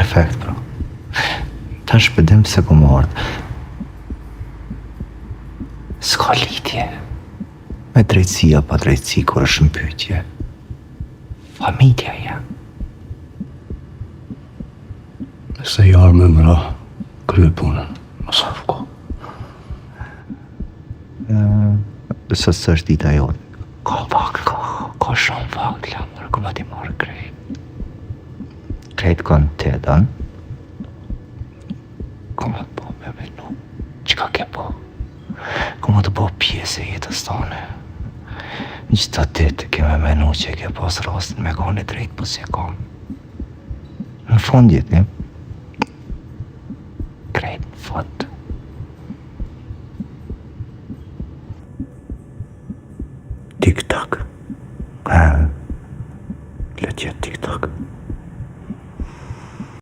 Perfekt, bro. Tash pëdim se ku më ardhë. S'ka lidhje me drejtësia pa drejtësi kur është në pyetje. Familja jam. Se jarë me mëra, krye punën, më safko. Së është dita jote. Ka vakt, ka shumë vakt, lamër, ku ma ti marrë krejt. Krejt kënë të edhan. Ku ma të po me menu, qka ke po? Ku ma të po pjesë e jetës tane? Një qëta ditë keme menu që ke pas rastin me kone drejt, po si e kam. Në fund jetim,